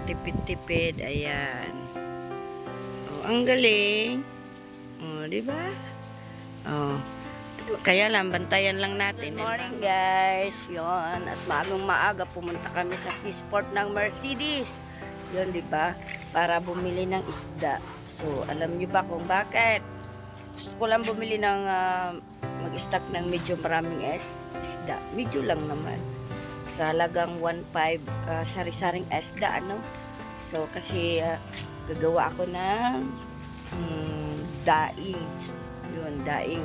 tipid-tipid. Ayan. Oh, ang galing. Oh, di ba? Oh. Kaya lang, bantayan lang natin. Good morning guys. Yon. At maaga pumunta kami sa fishport ng Mercedes. Yon, di ba? Para bumili ng isda. So, alam niyo ba kung bakit? Gusto ko lang bumili ng mag-stock ng medyo maraming isda. Medyo lang naman. Sa halagang 1.5 sari-saring isda, ano? So, kasi gagawa ako ng daing. Yun, daing.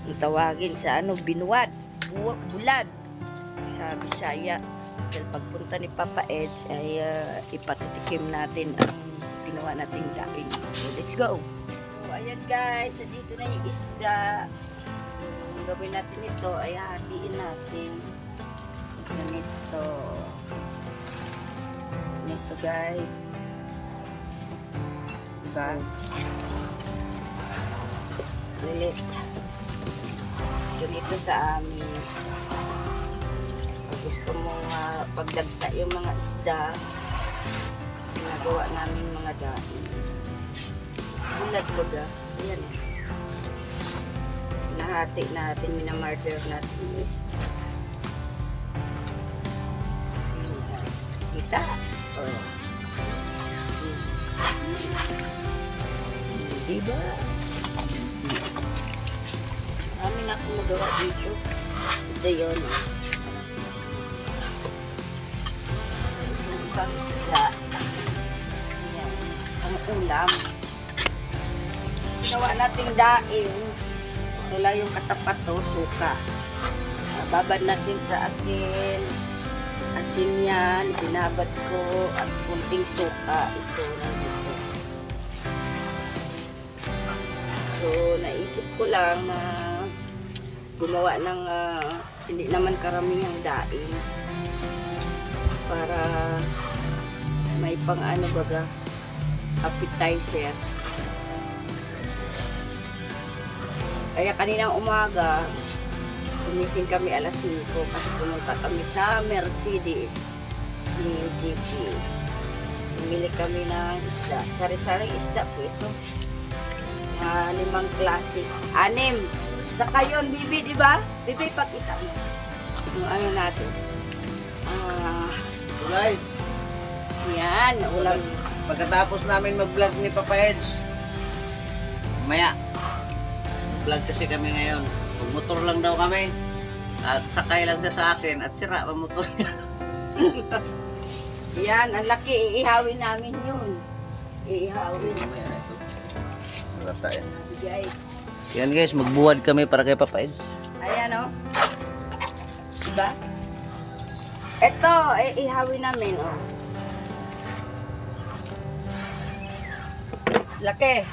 Ang tawagin sa binuwat, bulad sa Bisaya. Dahil pagpunta ni Papa Edge ay ipatitikim natin ang ginawa nating daing. So, let's go! So, ayan guys, dito na yung isda. Ang gawin natin ito ay hatiin natin. Ganito. Ganito guys. Diba? Lilit. Ganito sa amin. Pag gusto mong pagdagsa yung mga isda, ginagawa namin mga daing. Bulad ko ga. Ayan eh. Nahati natin, minamarter natin yung isda. Kita? Oh. Diba? Marami na akong magawa dito. Ito yun. Ang isda. Ayan. Ang ulam. Ginawa nating daing. Ito lang yung katapat to, suka. Babad natin sa asin. Asin yan. Binabad ko. At kunting suka. Ito lang ito. So, naisip ko lang na gumawa ng hindi naman karamihang daing para may pang baga appetizer. Kaya kaninang umaga gumising kami alas 5 kasi pumunta kami sa Mercedes ni GP. Bumili kami ng isda, sari-saring isda po ito. 5 klase. 6. Saka yun, Bibi, di ba? Bibi, pakita mo. Yung ano natin. Guys, yan, ulam. pagkatapos namin mag-vlog ni Papa Edge, maya, vlog kasi kami ngayon. Motor lang daw kami. At sakay lang siya sa akin at sira ang motor niya. Yan, ang laki. Iihawin namin yun. Iihawin. Rata yan. Guys. Yan guys, magbuwad kami para kay Papa Edge. Ayan o. Diba? Ito, ihawin namin o. Laki.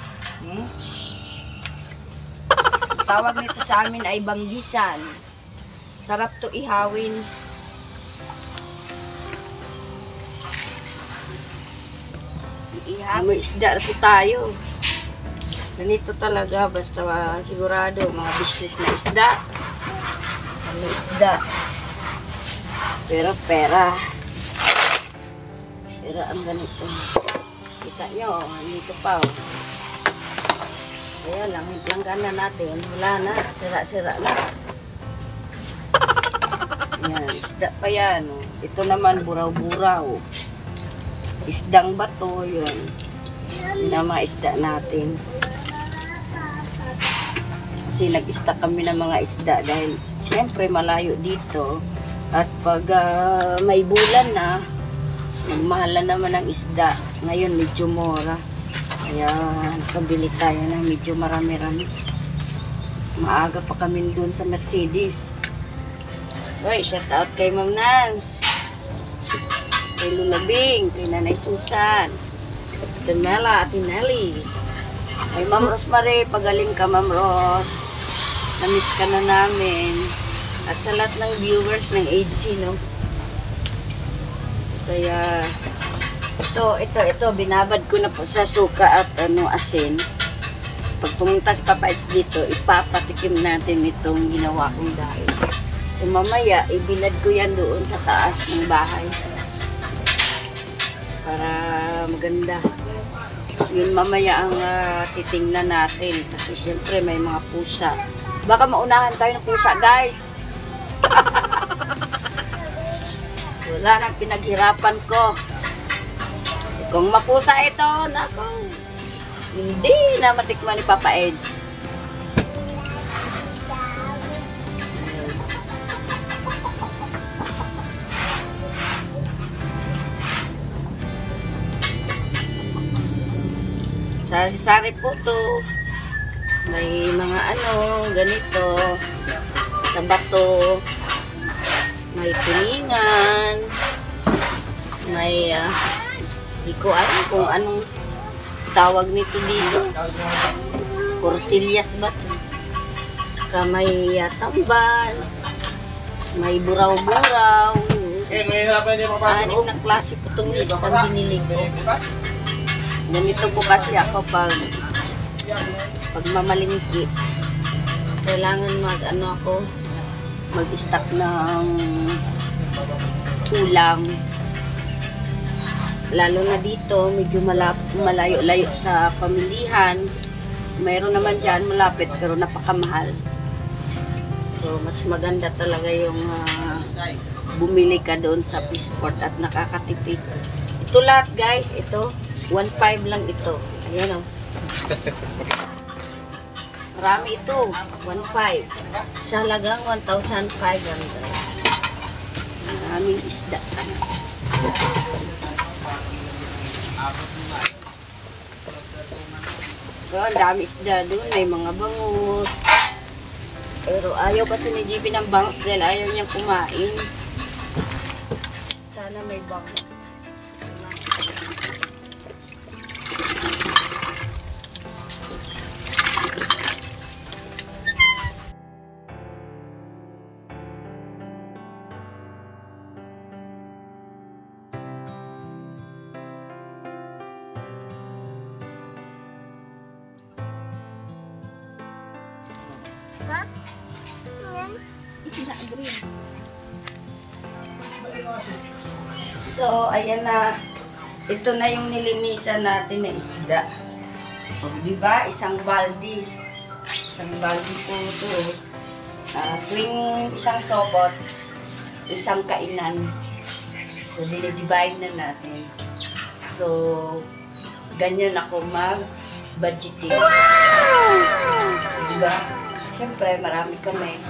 Tawag nito sa amin ay banggisan. Sarap to ihawin. May isda ito tayo. Ganito talaga, basta sigurado, mga business na isda. Ano isda? Pero pera. Pera ang ganito. Kita nyo, dito pa. Kaya lang, langganan natin. Wala na, sira-sira na. Yan, isda pa yan. Ito naman, buraw-buraw. Isdang bato, yun. Yun ang mga isda natin. Kasi nag-stock kami ng mga isda dahil syempre malayo dito. At pag may bulan na, nagmahalan naman ang isda. Ngayon medyo mura. Kaya pabili tayo ng medyo marami-rami. Maaga pa kami dun sa Mercedes. Uy, shout out kay Ma'am Nance, kay Lulabing, kay Nanay Susan, Ate Mela, Ate Nelly, kay Ma'am Rosemary, pagaling ka Ma'am Ros. Namiss ka na namin. At sa lahat ng viewers ng ADC, no? Kaya, ito, binabad ko na po sa suka at asin. Pag pumunta si Papa Edge dito, ipapatikim natin itong ginawa kong dahil. So mamaya, ibilad ko yan doon sa taas ng bahay. Para maganda. Yun mamaya ang titingnan natin. Kasi syempre may mga pusa. Baka maunahan tayo ng pusa, guys. Wala nang pinaghirapan ko. Kung mapusa ito, nako, hindi na matikman ni Papa Eds. Sari-sari po to. May mga ganito. Sa bato. May tulingan. May, di ko alam kung anong tawag nito dito. Corsillas ba? Saka may tambal. May buraw-buraw. Anim na klase po itong listang binili ko. Ganito po kasi ako pag mamalingki. Kailangan mag-stock ng ulam. Lalo na dito, medyo malayo-layo sa pamilihan. Mayroon naman dyan malapit pero napakamahal. So, mas maganda talaga yung bumili ka doon sa Peaceport at nakakatipid. Ito lahat guys, ito. 1.5 lang ito. Ayan o. Marami ito. 1.5. Sa halagang 1,500. Maraming isda. So, ang dami isda doon. May mga bangus. Pero ayaw kasi ni JP ng bangus dahil ayaw niyang kumain. Sana may bangus. Isda green. So, ayan na. Ito na yung nilinisan natin na isda. O, diba? Isang baldi. Isang baldi po ito. Tuwing isang sobot, isang kainan. So, dinidivide na natin. So, ganyan ako mag-budgeting. Diba? Siyempre, marami kami.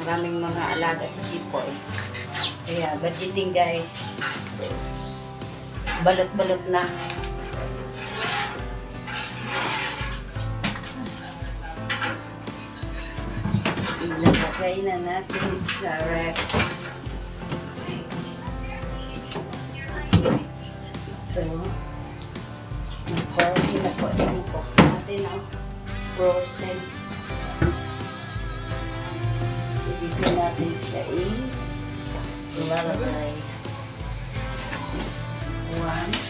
Maraming mga alaga sa Chipoy. Kaya, budgeting guys. Balot-balot na. Ilagay na natin sa ref. Ito. Frozen na po. Ito po natin ang frozen. Bigyan natin siya ilalagay. 1, 2,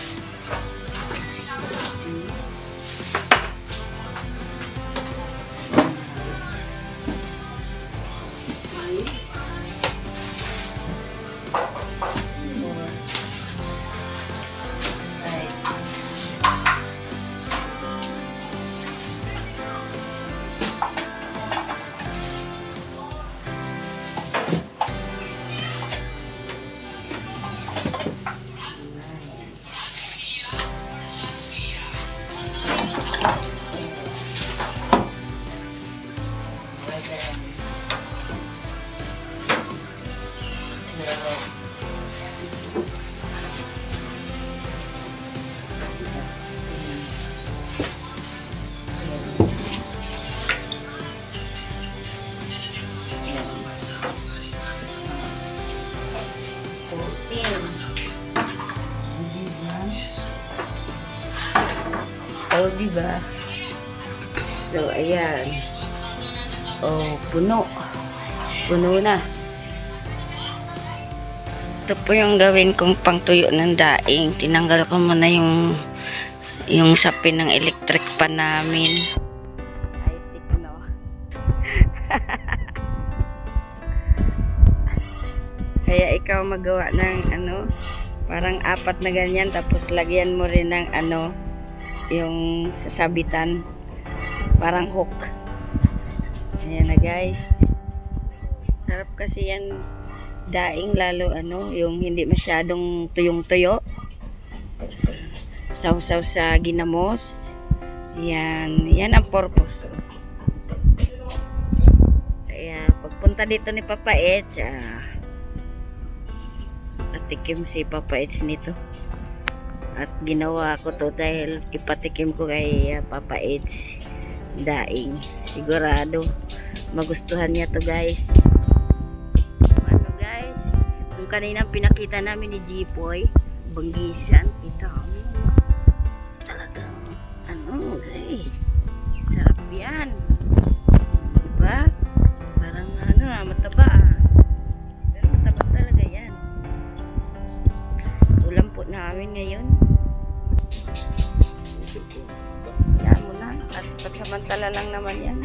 Oh, diba? So, ayan. Oh, puno. Puno na. Ito po yung gawin kong pangtuyo ng daing. Tinanggal ko muna yung sapin ng electric pan namin. Ay, tikno. Kaya ikaw magawa ng Parang 4 na ganyan, tapos lagyan mo rin ng ano, yung sasabitan. Parang hook. Ayan na guys. Sarap kasi yan daing, lalo ano, yung hindi masyadong tuyong-tuyo. Sausaw sa ginamos. Yan ang purpose. Kaya pagpunta dito ni Papa Eds, patikim si Papa Eds nito. At ginawa ko to dahil ipatikim ko kay Papa Eds daing. Sigurado magustuhan niya to guys. Ano guys, yung kaninang pinakita namin ni Jipoy, Banggisan, ito talagang ano guys, sarap yan, diba? Parang ano, mataba pero mataba talaga yan. Ulam po namin ngayon. Yan mo na, at pagsamantala lang naman yan.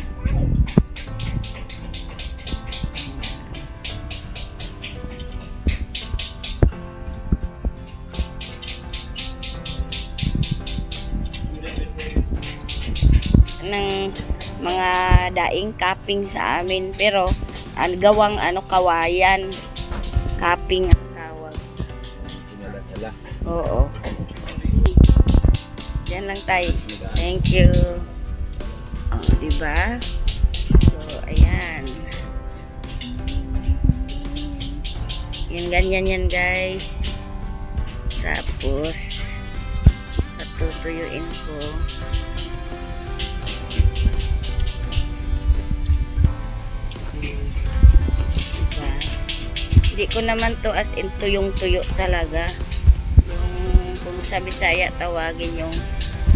Ng mga daing cupping sa amin, pero gawang ano, kawayan, cupping ang tawag. Oo. Yan lang tayo. Thank you. Oh, diba? So, ayan. Yan, ganyan yan guys. Tapos patutuyuin ko. Diba? Hindi ko naman to as in tuyong-tuyo talaga. Yung kung sa Bisaya tawagin yung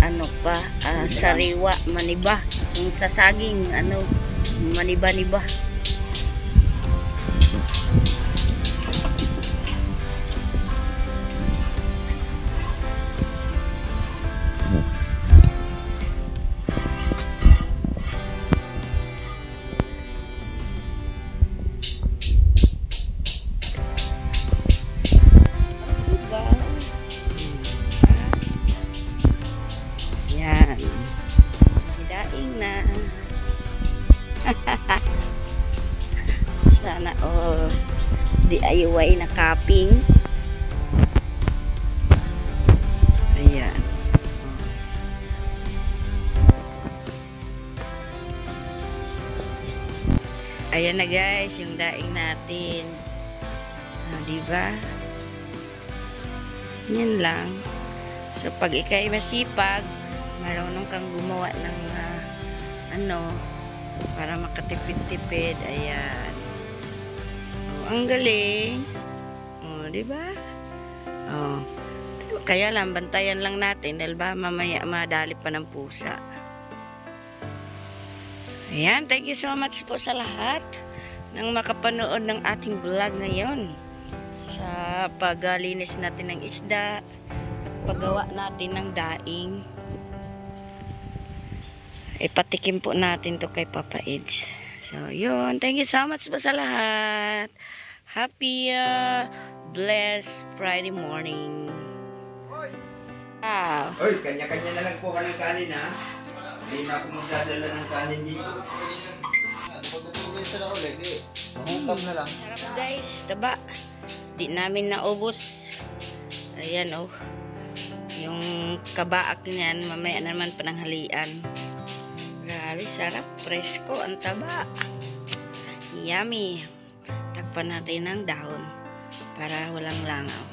ano pa, sariwa, maniba. Yung sa saging, ano, maniba-niba. Yan. Daing na. Sana all DIY na cupping. Ayan. Ayan na guys, yung daing natin. Diba? Yan lang. So pag ikay masipag, marunong kang gumawa ng ano, para makatipid-tipid. Ayan. Oh, ang galing. Oh, di ba? Oh. Kaya lang bantayan lang natin dahil ba mamaya madali pa ng pusa. Ayan, thank you so much po sa lahat ng makapanood ng ating vlog ngayon sa paglinis natin ng isda, paggawa natin ng daing. Ipatikim po natin to kay Papa Eds. So, yun. Thank you so much po sa lahat. Happy, blessed Friday morning. Wow. Oy, kanya-kanya na lang po ka ng kanin ha. Hindi na ako magdadala ng kanin dito. Pagkatulog sa ulit, mahungkap na lang. Sarap guys, taba. Di namin naubos. Ayan oh. Yung kabaak niyan, mamaya naman pananghalian. Grabe, sarap. Presko, ang taba. Yummy. Takpan natin ng dahon para walang langaw.